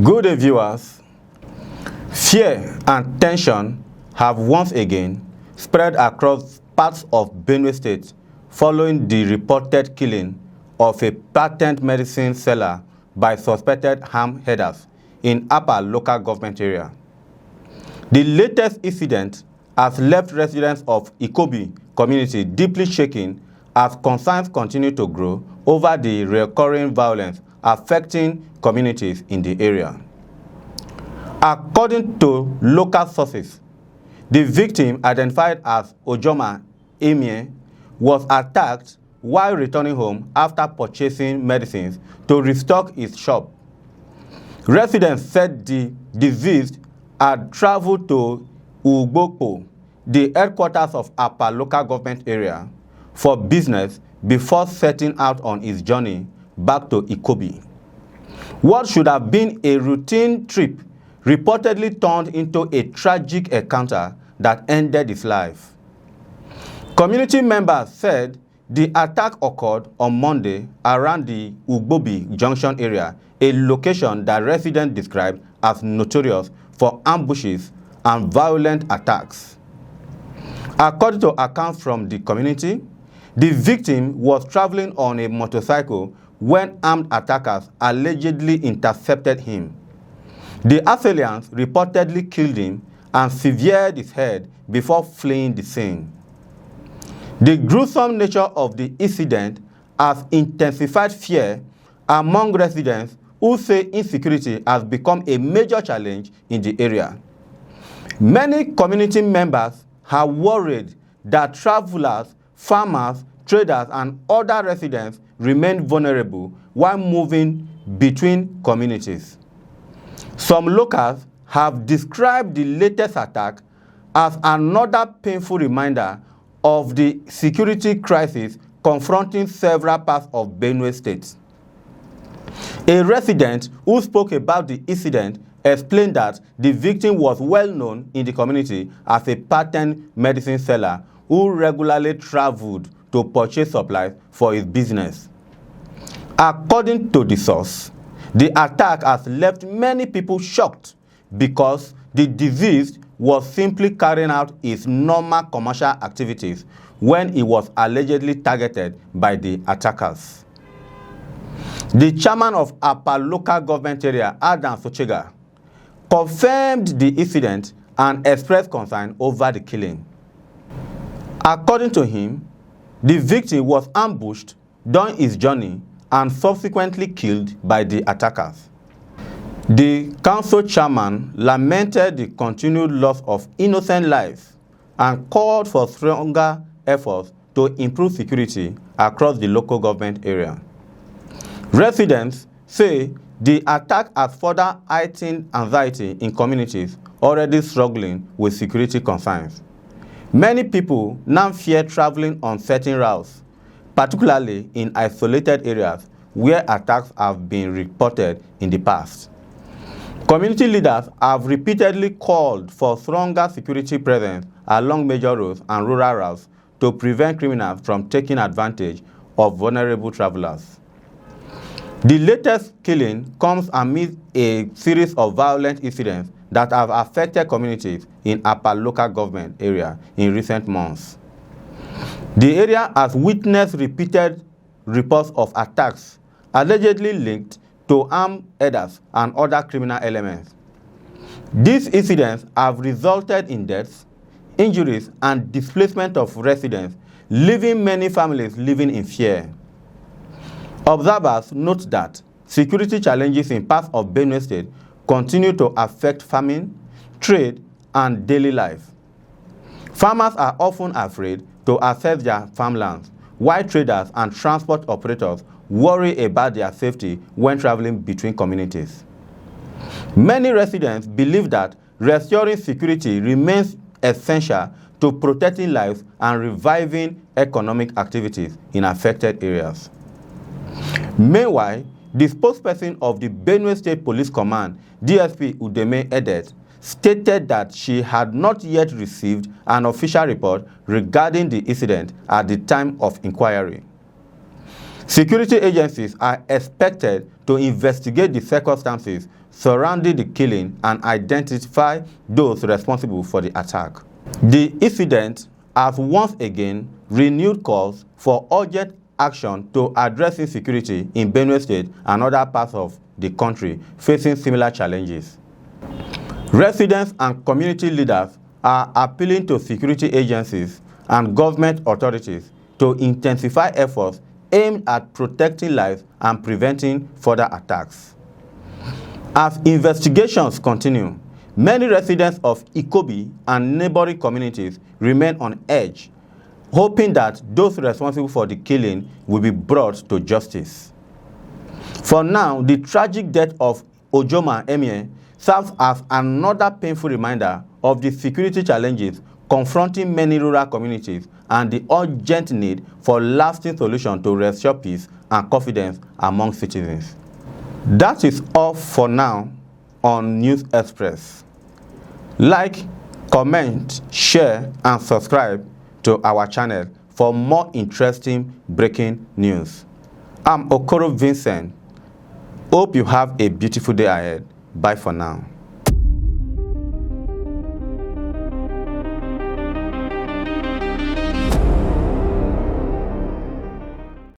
Good day, viewers. Fear and tension have once again spread across parts of Benue State following the reported killing of a patent medicine seller by suspected armed herders in Upper local government area. The latest incident has left residents of Ikobi community deeply shaken as concerns continue to grow over the recurring violence affecting communities in the area. According to local sources, the victim, identified as Ojoma Emie, was attacked while returning home after purchasing medicines to restock his shop. Residents said the deceased had traveled to Ugbokpo, the headquarters of Upper local government area, for business before setting out on his journey back to Ikobi. What should have been a routine trip reportedly turned into a tragic encounter that ended his life. Community members said the attack occurred on Monday around the Ugbobi Junction area, a location that residents described as notorious for ambushes and violent attacks. According to accounts from the community, the victim was traveling on a motorcycle when armed attackers allegedly intercepted him. The assailants reportedly killed him and severed his head before fleeing the scene. The gruesome nature of the incident has intensified fear among residents who say insecurity has become a major challenge in the area. Many community members are worried that travelers, farmers, traders, and other residents remain vulnerable while moving between communities. Some locals have described the latest attack as another painful reminder of the security crisis confronting several parts of Benue State. A resident who spoke about the incident explained that the victim was well known in the community as a patent medicine seller who regularly traveled to purchase supplies for his business. According to the source, the attack has left many people shocked because the deceased was simply carrying out his normal commercial activities when he was allegedly targeted by the attackers. The chairman of Upper local government area, Adam Sochega, confirmed the incident and expressed concern over the killing. According to him, the victim was ambushed during his journey and subsequently killed by the attackers. The council chairman lamented the continued loss of innocent lives and called for stronger efforts to improve security across the local government area. Residents say the attack has further heightened anxiety in communities already struggling with security concerns. Many people now fear traveling on certain routes, particularly in isolated areas where attacks have been reported in the past. Community leaders have repeatedly called for stronger security presence along major roads and rural routes to prevent criminals from taking advantage of vulnerable travelers. The latest killing comes amid a series of violent incidents that have affected communities in Upper local government area in recent months. The area has witnessed repeated reports of attacks allegedly linked to armed herders and other criminal elements. These incidents have resulted in deaths, injuries, and displacement of residents, leaving many families living in fear. Observers note that security challenges in parts of Benue State continue to affect farming, trade, and daily life. Farmers are often afraid to access their farmlands, while traders and transport operators worry about their safety when traveling between communities. Many residents believe that restoring security remains essential to protecting lives and reviving economic activities in affected areas. Meanwhile, the spokesperson of the Benue State Police Command, DSP Udeme Edet, stated that she had not yet received an official report regarding the incident at the time of inquiry. Security agencies are expected to investigate the circumstances surrounding the killing and identify those responsible for the attack. The incident has once again renewed calls for urgent action to address insecurity in Benue State and other parts of the country facing similar challenges. Residents and community leaders are appealing to security agencies and government authorities to intensify efforts aimed at protecting lives and preventing further attacks. As investigations continue, many residents of Ikobi and neighboring communities remain on edge, hoping that those responsible for the killing will be brought to justice. For now, the tragic death of Ojoma Emie serves as another painful reminder of the security challenges confronting many rural communities and the urgent need for lasting solutions to restore peace and confidence among citizens. That is all for now on News Express. Like, comment, share, and subscribe to our channel for more interesting breaking news. I'm Okoro Vincent. Hope you have a beautiful day ahead. Bye for now.